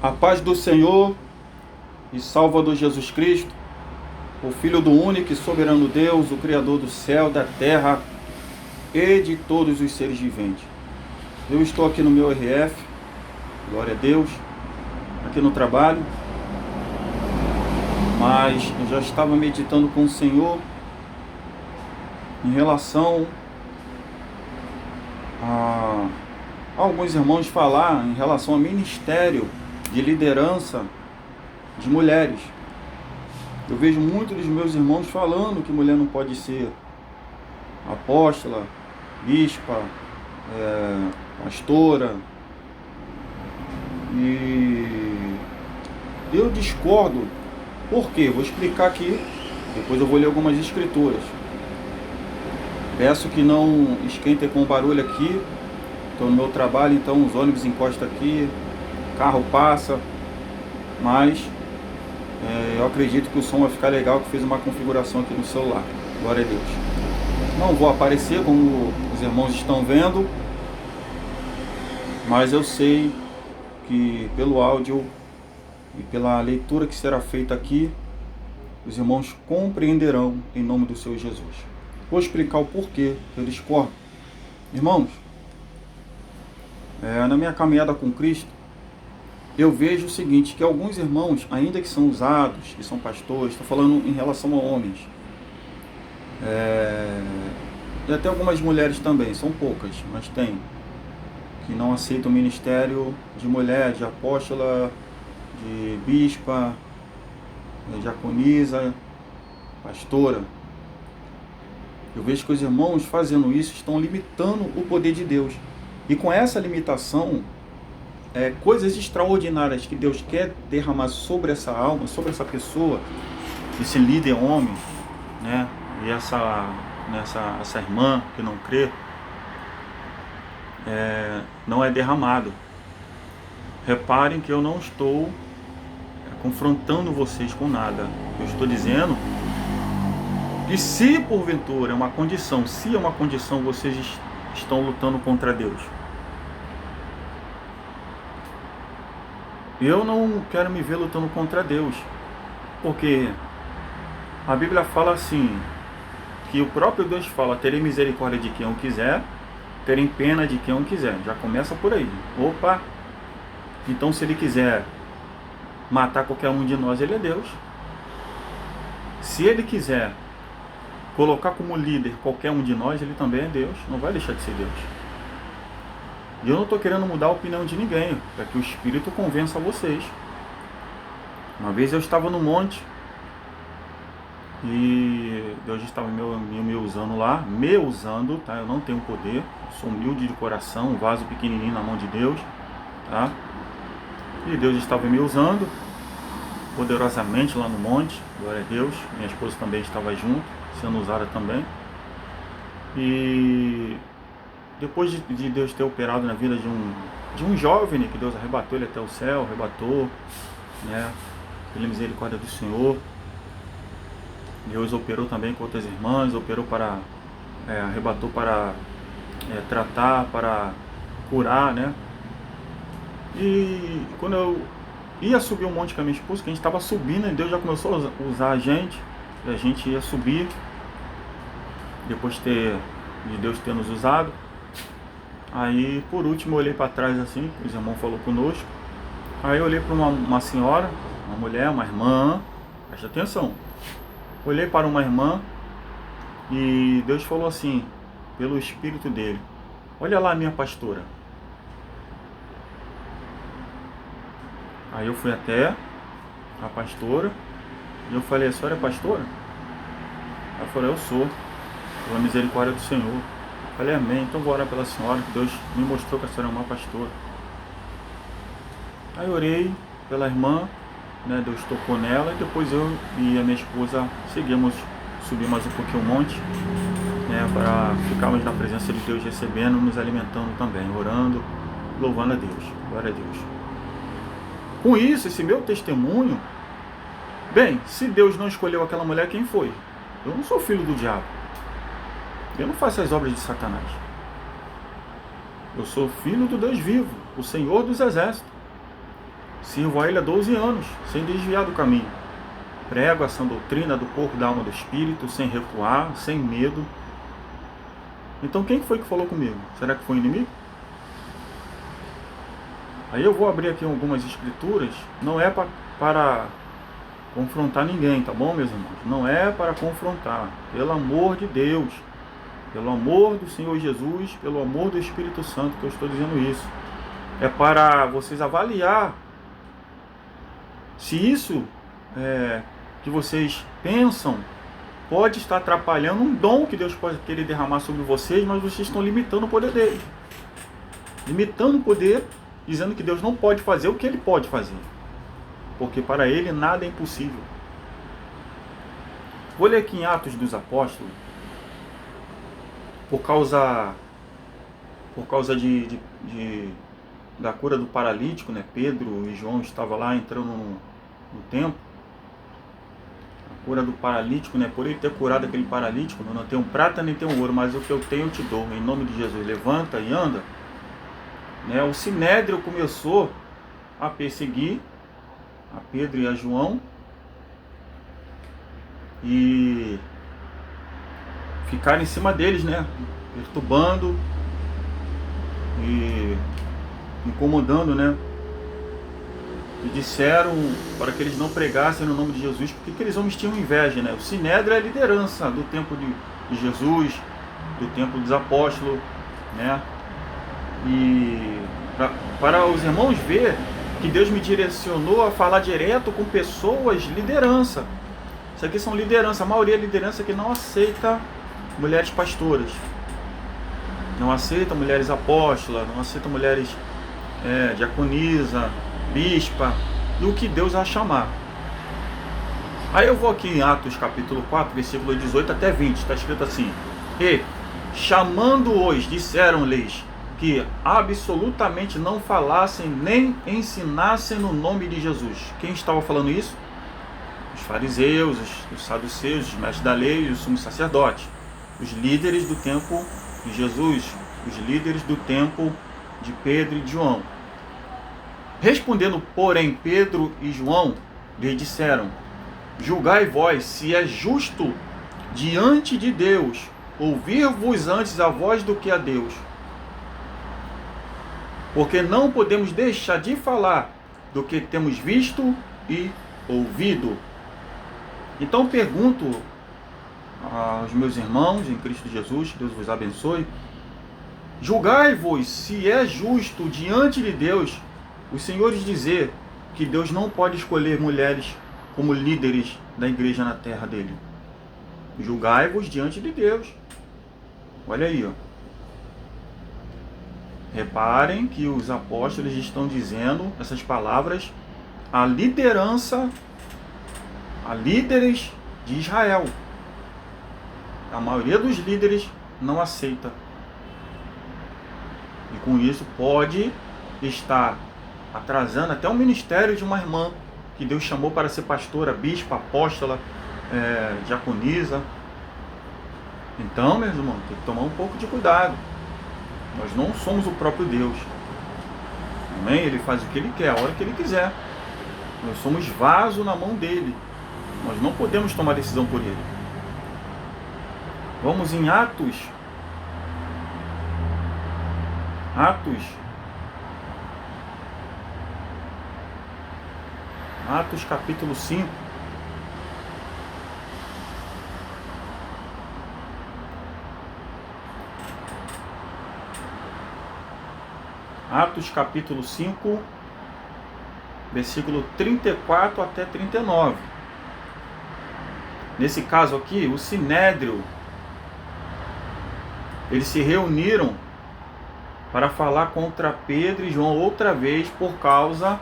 A paz do Senhor e Salvador Jesus Cristo, o Filho do único e soberano Deus, o Criador do céu, da terra e de todos os seres viventes. Eu estou aqui no meu RF, glória a Deus, aqui no trabalho, mas eu já estava meditando com o Senhor em relação a alguns irmãos falar em relação ao ministério de liderança de mulheres. Eu vejo muitos dos meus irmãos falando que mulher não pode ser apóstola, bispa, pastora. E eu discordo. Por quê? Vou explicar aqui, depois eu vou ler algumas escrituras. Peço que não esquentem com o barulho aqui. Estou no meu trabalho, então os ônibus encostam aqui, carro passa, mas eu acredito que o som vai ficar legal, que fiz uma configuração aqui no celular. Glória a Deus. Não vou aparecer como os irmãos estão vendo, mas eu sei que pelo áudio e pela leitura que será feita aqui, os irmãos compreenderão em nome do Senhor Jesus. Vou explicar o porquê eu discordo. Irmãos, na minha caminhada com Cristo, eu vejo o seguinte, que alguns irmãos, ainda que são usados, que são pastores, estou falando em relação a homens, e até algumas mulheres também, são poucas, mas tem, que não aceitam o ministério de mulher, de apóstola, de bispa, diaconisa, pastora. Eu vejo que os irmãos fazendo isso estão limitando o poder de Deus. E com essa limitação, coisas extraordinárias que Deus quer derramar sobre essa alma, sobre essa pessoa, esse líder homem, né? E essa irmã que não crê, não é derramado. Reparem que eu não estou confrontando vocês com nada. Eu estou dizendo que se porventura é uma condição, vocês estão lutando contra Deus. Eu não quero me ver lutando contra Deus, porque a Bíblia fala assim, que o próprio Deus fala, terei misericórdia de quem eu quiser, terem pena de quem eu quiser. Já começa por aí. Opa! Então se Ele quiser matar qualquer um de nós, Ele é Deus. Se Ele quiser colocar como líder qualquer um de nós, Ele também é Deus. Não vai deixar de ser Deus. E eu não estou querendo mudar a opinião de ninguém, para que o Espírito convença vocês. Uma vez eu estava no monte, e Deus estava me usando lá, tá? Eu não tenho poder, sou humilde de coração, um vaso pequenininho na mão de Deus, tá? E Deus estava me usando poderosamente lá no monte, glória a Deus. Minha esposa também estava junto, sendo usada também. E depois de Deus ter operado na vida de um jovem, né, que Deus arrebatou ele até o céu, né, pela misericórdia do Senhor, Deus operou também com outras irmãs, arrebatou para tratar, para curar, né. E quando eu ia subir um monte com a minha esposa, que a gente estava subindo, e Deus já começou a usar a gente ia subir, depois de Deus ter nos usado. Aí por último eu olhei para trás assim, os irmãos falaram conosco. Aí eu olhei para uma senhora, uma mulher, uma irmã, presta atenção. Olhei para uma irmã e Deus falou assim, pelo Espírito dele, olha lá a minha pastora. Aí eu fui até a pastora e eu falei, a senhora é pastora? Ela falou, eu sou, pela misericórdia do Senhor. Eu falei, amém, então vou orar pela senhora, que Deus me mostrou que a senhora é uma pastora. Aí eu orei pela irmã, né, Deus tocou nela, e depois eu e a minha esposa subimos mais um pouquinho o monte, né, para ficarmos na presença de Deus, recebendo, nos alimentando também, orando, louvando a Deus, glória a Deus. Com isso, esse meu testemunho, bem, se Deus não escolheu aquela mulher, quem foi? Eu não sou filho do diabo. Eu não faço as obras de Satanás. Eu sou filho do Deus vivo, o Senhor dos Exércitos. Sirvo a Ele há 12 anos, sem desviar do caminho. Prego essa doutrina do corpo, da alma, do espírito, sem recuar, sem medo. Então quem foi que falou comigo? Será que foi o inimigo? Aí eu vou abrir aqui algumas escrituras, não é para confrontar ninguém, tá bom, meus irmãos? Não é para confrontar, pelo amor de Deus, pelo amor do Senhor Jesus, pelo amor do Espírito Santo que eu estou dizendo isso. É para vocês avaliar se isso que vocês pensam pode estar atrapalhando um dom que Deus pode querer derramar sobre vocês, mas vocês estão limitando o poder dele. Limitando o poder, dizendo que Deus não pode fazer o que ele pode fazer. Porque para ele nada é impossível. Vou ler aqui em Atos dos Apóstolos, por causa da cura do paralítico, né? Pedro e João estavam lá entrando no templo. A cura do paralítico, né? Por ele ter curado aquele paralítico, eu não tenho prata nem tenho ouro, mas o que eu tenho eu te dou. Em nome de Jesus, levanta e anda. Né? O Sinédrio começou a perseguir a Pedro e a João e ficar em cima deles, né? Perturbando e incomodando, né? E disseram para que eles não pregassem no nome de Jesus, porque aqueles homens tinham inveja, né? O Sinédrio é a liderança do tempo de Jesus, do tempo dos apóstolos, né? E para os irmãos ver que Deus me direcionou a falar direto com pessoas, liderança. Isso aqui são liderança, a maioria é liderança que não aceita mulheres pastoras, não aceita mulheres apóstolas, não aceita mulheres diaconisa, bispa, e o que Deus a chamar. Aí eu vou aqui em Atos capítulo 4, versículo 18 até 20, está escrito assim: e chamando-os, disseram-lhes que absolutamente não falassem nem ensinassem no nome de Jesus. Quem estava falando isso? Os fariseus, os saduceus, os mestres da lei e os sumos sacerdotes, os líderes do tempo de Jesus, os líderes do tempo de Pedro e de João. Respondendo, porém, Pedro e João lhes disseram: julgai vós se é justo diante de Deus ouvir-vos antes a voz do que a Deus. Porque não podemos deixar de falar do que temos visto e ouvido. Então pergunto aos meus irmãos em Cristo Jesus, Deus vos abençoe, julgai-vos se é justo diante de Deus os senhores dizer que Deus não pode escolher mulheres como líderes da igreja na terra dele. Julgai-vos diante de Deus. Olha aí, ó. Reparem que os apóstolos estão dizendo essas palavras à liderança, a líderes de Israel. A maioria dos líderes não aceita. E com isso pode estar atrasando até o ministério de uma irmã que Deus chamou para ser pastora, bispa, apóstola, diaconisa. Então, meus irmãos, tem que tomar um pouco de cuidado. Nós não somos o próprio Deus. Amém? Ele faz o que ele quer, a hora que ele quiser. Nós somos vaso na mão dele. Nós não podemos tomar decisão por ele. Vamos em Atos. Atos capítulo 5. Atos capítulo 5, versículo 34 até 39. Nesse caso aqui, o Sinédrio, eles se reuniram para falar contra Pedro e João outra vez por causa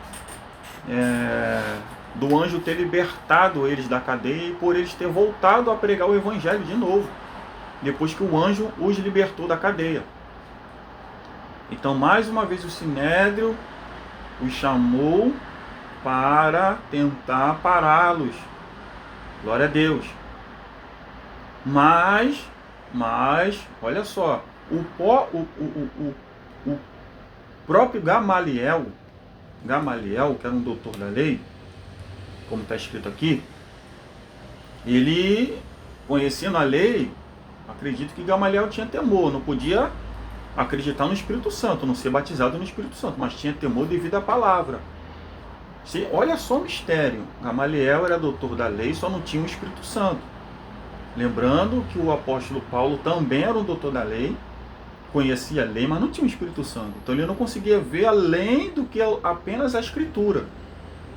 do anjo ter libertado eles da cadeia e por eles ter voltado a pregar o evangelho de novo, depois que o anjo os libertou da cadeia. Então, mais uma vez, o Sinédrio os chamou para tentar pará-los. Glória a Deus. Mas, olha só, o próprio Gamaliel, Gamaliel, que era um doutor da lei, como está escrito aqui, ele, conhecendo a lei, acredito que Gamaliel tinha temor, não podia acreditar no Espírito Santo, não ser batizado no Espírito Santo, mas tinha temor devido à palavra. Olha só o mistério, Gamaliel era doutor da lei, só não tinha o Espírito Santo. Lembrando que o apóstolo Paulo também era um doutor da lei, conhecia a lei, mas não tinha o Espírito Santo. Então ele não conseguia ver além do que apenas a Escritura.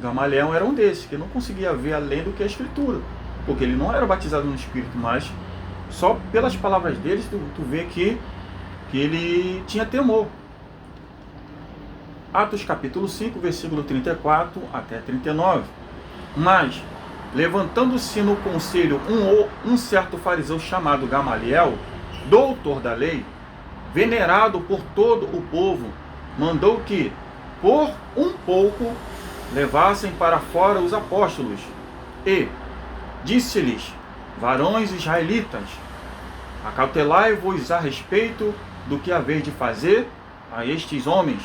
Gamaliel era um desses, que não conseguia ver além do que a Escritura, porque ele não era batizado no Espírito, mas só pelas palavras deles tu vê que ele tinha temor. Atos capítulo 5, versículo 34 até 39. Mas, levantando-se no conselho um certo fariseu chamado Gamaliel, doutor da lei, venerado por todo o povo, mandou que, por um pouco, levassem para fora os apóstolos. E disse-lhes: varões israelitas, acautelai-vos a respeito do que haveis de fazer a estes homens.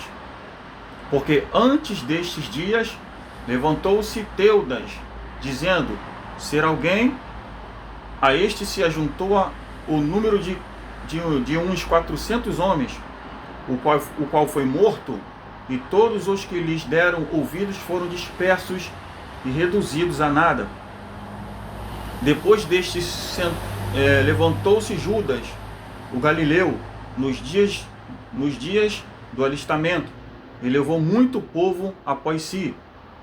Porque antes destes dias levantou-se Teudas, dizendo ser alguém. A este se ajuntou o número de uns 400 homens, o qual foi morto, e todos os que lhes deram ouvidos foram dispersos e reduzidos a nada. Depois deste levantou-se Judas, o Galileu, nos dias do alistamento, e levou muito povo após si,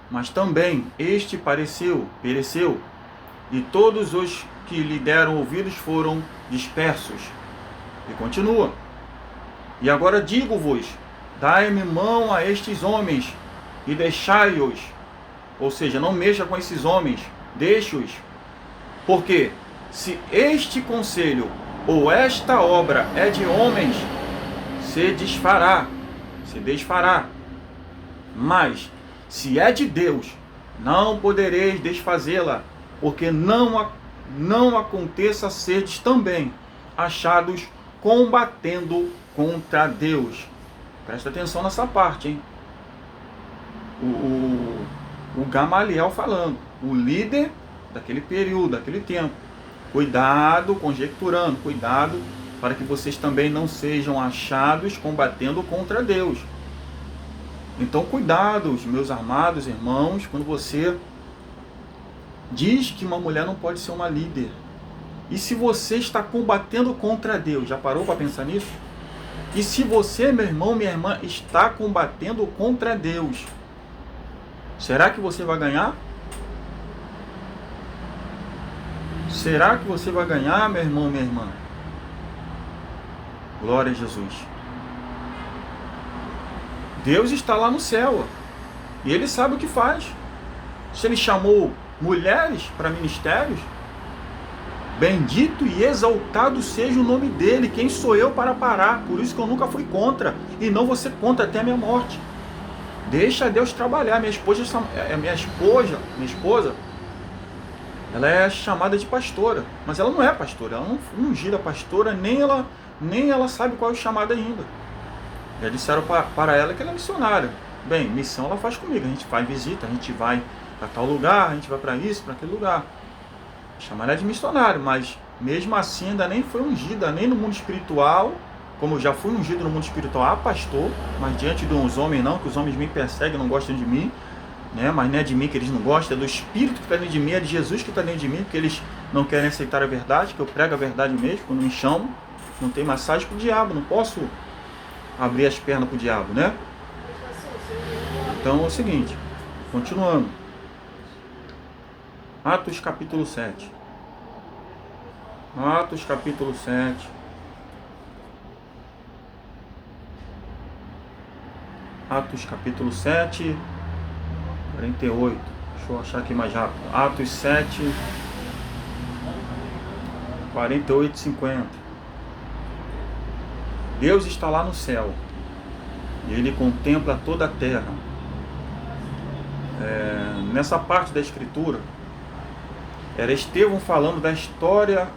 mas também este pereceu, e todos os que lhe deram ouvidos foram dispersos. E continua: e agora digo-vos, dai-me mão a estes homens, e deixai-os, ou seja, não mexa com esses homens, deixe-os, porque se este conselho ou esta obra é de homens, se desfará, mas se é de Deus, não podereis desfazê-la, porque não aconteça serdes também achados combatendo contra Deus. Presta atenção nessa parte, hein? O Gamaliel falando, o líder daquele período, daquele tempo. Cuidado, conjecturando, cuidado para que vocês também não sejam achados combatendo contra Deus. Então, cuidado, meus amados irmãos, quando você diz que uma mulher não pode ser uma líder. E se você está combatendo contra Deus, já parou para pensar nisso? E se você, meu irmão, minha irmã, está combatendo contra Deus, será que você vai ganhar? Será que você vai ganhar, meu irmão, minha irmã? Glória a Jesus. Deus está lá no céu e Ele sabe o que faz. Se Ele chamou mulheres para ministérios, bendito e exaltado seja o nome dEle. Quem sou eu para parar? Por isso que eu nunca fui contra e não vou ser contra até a minha morte. Deixa Deus trabalhar. Minha esposa, ela é chamada de pastora, mas ela não é pastora. Ela não foi ungida pastora, nem ela sabe qual é o chamado ainda. Já disseram para ela que ela é missionária. Bem, missão ela faz comigo. A gente faz visita, a gente vai para tal lugar, a gente vai para isso, para aquele lugar. Chamar ela de missionário, mas mesmo assim ainda nem foi ungida, nem no mundo espiritual, como eu já fui ungido no mundo espiritual a pastor, mas diante de uns homens não, que os homens me perseguem, não gostam de mim, né? Mas não é de mim que eles não gostam, é do Espírito que está dentro de mim, é de Jesus que está dentro de mim, porque eles não querem aceitar a verdade, que eu prego a verdade mesmo, quando me chamam. Não tem massagem para o diabo, não posso abrir as pernas para o diabo, né? Então é o seguinte, continuando. Atos capítulo 7. Atos capítulo 7. Atos capítulo 7, 48. Deixa eu achar aqui mais rápido. Atos 7, 48 e 50. Deus está lá no céu e Ele contempla toda a terra. Nessa parte da Escritura, era Estevão falando da história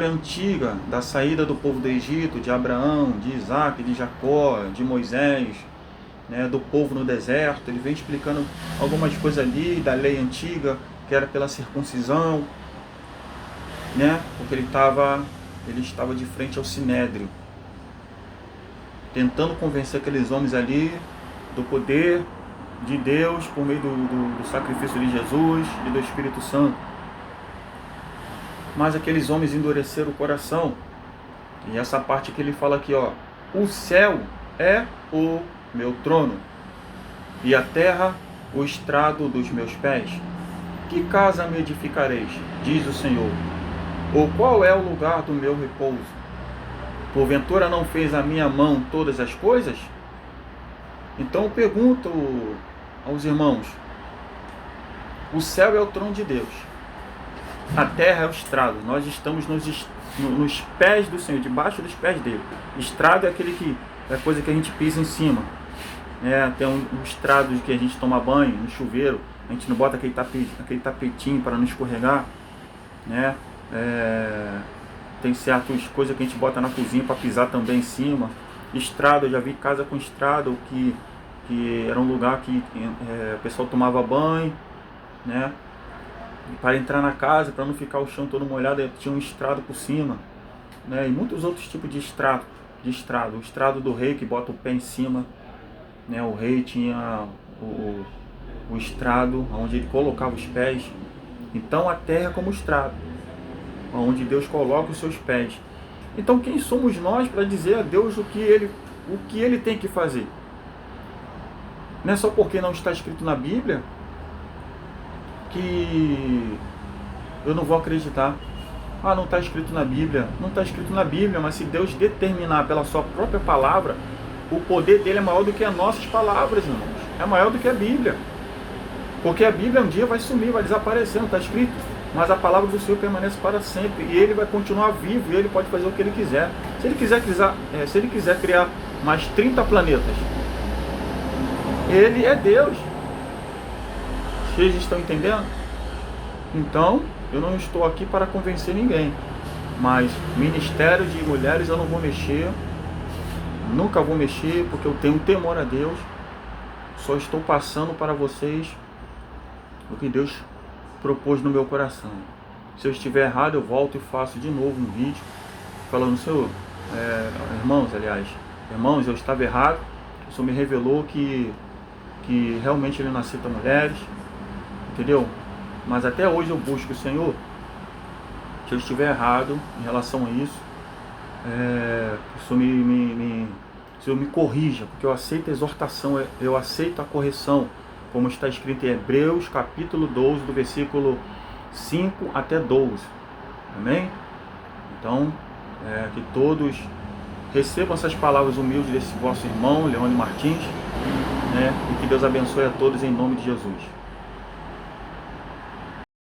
antiga, da saída do povo do Egito, de Abraão, de Isaac, de Jacó, de Moisés, né, do povo no deserto. Ele vem explicando algumas coisas ali da lei antiga, que era pela circuncisão, né, porque ele estava de frente ao Sinédrio, tentando convencer aqueles homens ali do poder de Deus por meio do sacrifício de Jesus e do Espírito Santo. Mas aqueles homens endureceram o coração. E essa parte que ele fala aqui, ó: o céu é o meu trono, e a terra o estrado dos meus pés. Que casa me edificareis, diz o Senhor? Ou qual é o lugar do meu repouso? Porventura não fez a minha mão todas as coisas? Então eu pergunto aos irmãos: o céu é o trono de Deus, a terra é o estrado. Nós estamos nos pés do Senhor, debaixo dos pés dele. Estrado é é a coisa que a gente pisa em cima, né? Tem um estrado que a gente toma banho no chuveiro, a gente não bota aquele tapetinho para não escorregar, né? Tem certas coisas que a gente bota na cozinha para pisar também em cima. Estrado, eu já vi casa com estrado que era um lugar que o pessoal tomava banho, né? Para entrar na casa, para não ficar o chão todo molhado, tinha um estrado por cima, né? E muitos outros tipos de estrado. O estrado do rei, que bota o pé em cima, né? O rei tinha o estrado onde ele colocava os pés. Então a terra é como estrado, onde Deus coloca os seus pés. Então quem somos nós para dizer a Deus o que ele tem que fazer? Não é só porque não está escrito na Bíblia que eu não vou acreditar. Ah, não está escrito na Bíblia. Não está escrito na Bíblia, mas se Deus determinar pela sua própria palavra, o poder dele é maior do que as nossas palavras, irmãos. É maior do que a Bíblia. Porque a Bíblia um dia vai sumir, vai desaparecer, não está escrito. Mas a palavra do Senhor permanece para sempre. E ele vai continuar vivo e ele pode fazer o que ele quiser. Se ele quiser criar mais 30 planetas, ele é Deus. Vocês estão entendendo? Então, eu não estou aqui para convencer ninguém. Mas ministério de mulheres eu não vou mexer. Nunca vou mexer, porque eu tenho temor a Deus. Só estou passando para vocês o que Deus propôs no meu coração. Se eu estiver errado, eu volto e faço de novo um vídeo falando: Senhor, irmãos, eu estava errado. O Senhor me revelou que realmente ele não aceita mulheres, entendeu? Mas até hoje eu busco o Senhor. Se eu estiver errado em relação a isso, o Senhor me corrija, porque eu aceito a exortação, eu aceito a correção, como está escrito em Hebreus capítulo 12, do versículo 5 até 12. Amém? Então, que todos recebam essas palavras humildes desse vosso irmão, Leone Martins, né? E que Deus abençoe a todos em nome de Jesus.